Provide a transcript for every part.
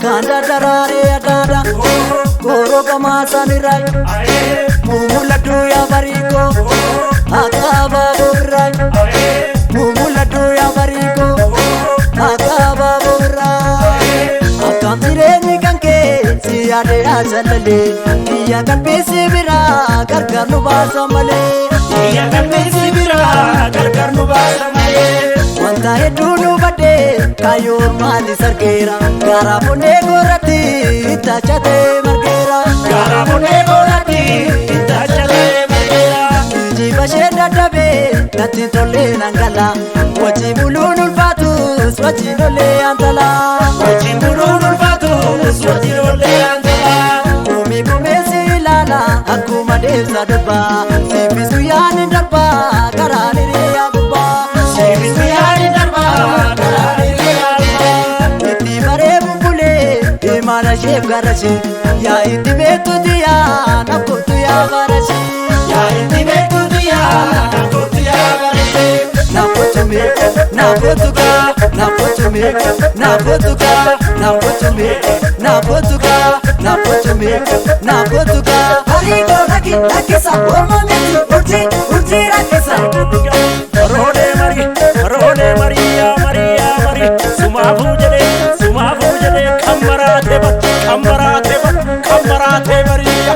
Kanda darare adada Goro kamasani rai Mumuladu ya bariko Akaba burai Mumuladu ya bariko Akaba burai Akam tireni kanke Siyade ajalale Iya kan pesi bira Gargar nubasa male Iya kan pesi bira Gargar nubasa male Wanta hedunu bade Kayor mali sarkera Gara pune gorati Itachate margera Gara pune gorati Itachate margera Jiba sheda dabe Nati tole nangala Wachi mulunul fatus Wachi nole antala Wachi mulunul fatus Wachi nole antala Kumi kumesi lala Akuma devza daba Sibisu yani daba Karani riya buba Sibisu yani daba Karani riya buba Iti bare bubule Imana shef garashi Ya iti betu diya Nakutu ya garashi Ya iti betu diya Nakutu ya garashi Nakutu me Nakutu ka Nakutu me Nakutu ka Nakutu me Nakutu ka Nakutu me Nakutu ka Harigo naki nakisa Oma meti urti rakisa Rode Maria Suma bujade Kamarate Maria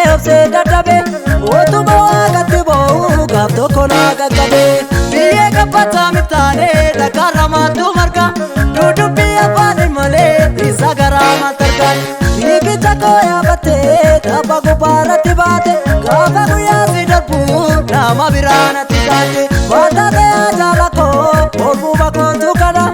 Obse dadabe Otuma wagati bohu Gabdo kona gagabe Biye kapata mitane Dakara matu marka Dudu biya pani male Isa garama tarkan Iki chako ya bate Tapa kuparati bate Kaba kuya sidarpu Nama virana tikate Bata de ajala ko Orbu bako tukada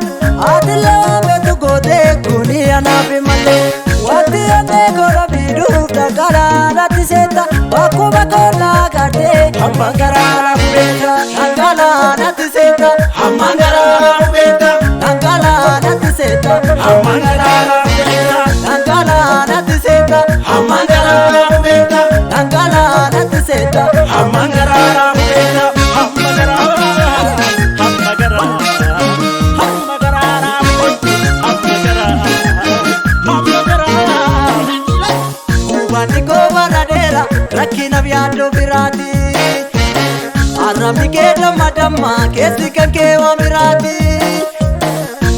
Adile betu gode Kunia nabi male Wati ane kora bidu Dakara nati seta Baku bako lagate Hamangara kubeta Nangala nati seta Hamangara kubeta Nangala nati seta Hamangara kubeta Nangala nati seta Hamangara kubeta Nangala nati seta Hamangara kubeta Rakina biado birati Aramni ke damma kesi kan ke wa birati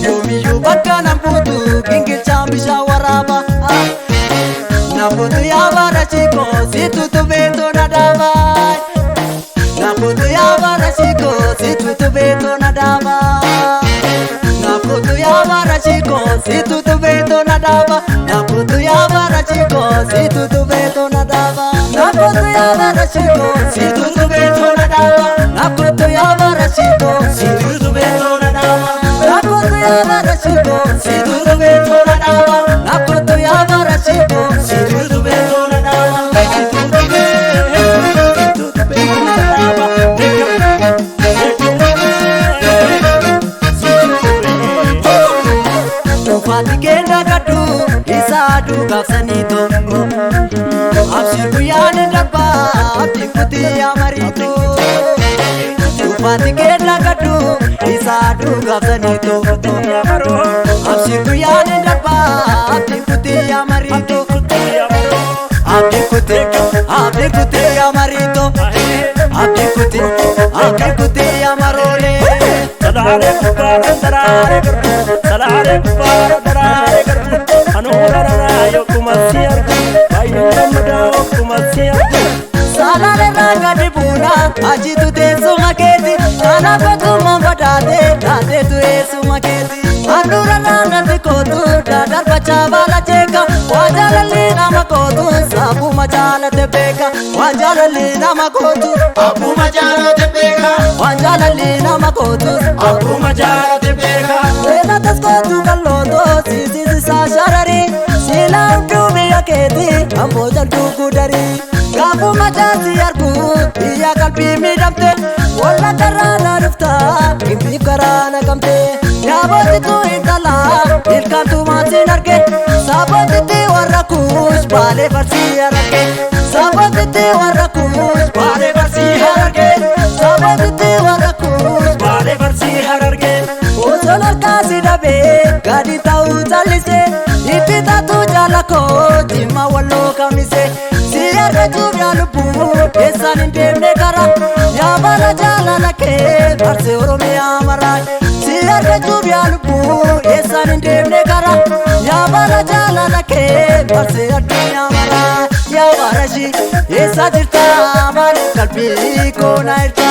Yomi yu bakka namputu kingil chambisha waraba Namputu ya barachiko situ tu beto nadava Namputu ya barachiko situ tu beto nadava Namputu ya barachiko situ tu beto nadava Namputu ya barachiko situ tu beto nadava Nakutu ya barashiko, situ tu beto nadava. Nakutu ya barashiko, situ tu beto nadava. Nakutu ya barashiko, situ tu beto nadava. Nakutu ya barashiko, situ tu beto nadava. Situ tu beto nadava. Tufati kenda katu, isadu gafsani tongo. Abshir kuyane dabba abdi kuti amarito Tufati kenda katu isadu gafsani tongo Abshir kuyane dabba abdi kuti amarito Abdi kuti amarito Abdi kuti amarole Salare kupara Anu rarayo kumasiar Salare raga dibuna aji tu tesu maketi Kana kotu mambadade dade tu esu maketi Anu rarana tikotu dadar bacha bala cheka Wajalali nama kotu sabu machala tepeka Wajalali nama kotu abu machala tepeka Wajalali nama kotu abu machala tepeka Wena tas kotu kalodo sisi sa sharari ammoo jaltuu gudarii Gaafu machaasi argu biyya qalbii miidhamte Walla karraadhaa dhufta gimbiif karaa naqamte Yaabotitu intala ilkaantu maatiin arge Saabotiti warra kuush baalee farsii hararge Saabotiti warra kuush baalee farsii hararge Saabotiti warra kuush baalee farsii hararge Osoon harkaasi dhabee gadi ta'uu callise Ibbitaatu jaalakoo jimma walloo kamise Siyarrechuuf yaa lubbuu eessaan hin deemne kara Yaa bara jaalala kee barsee Oromiyaa maraa Siyarrechuuf yaa lubbuu eessaan hin deemne kara Yaa bara jaalala kee barsee addunyaa maraa Yaa barashi eessa jirta maaliif qalbii koo na hirta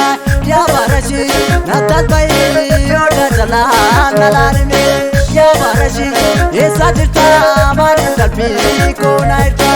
Yaa barashi nattas bahii oda jalaa nalaanime Yaa barashi eessa jirta maaliif qalbii koo na hirta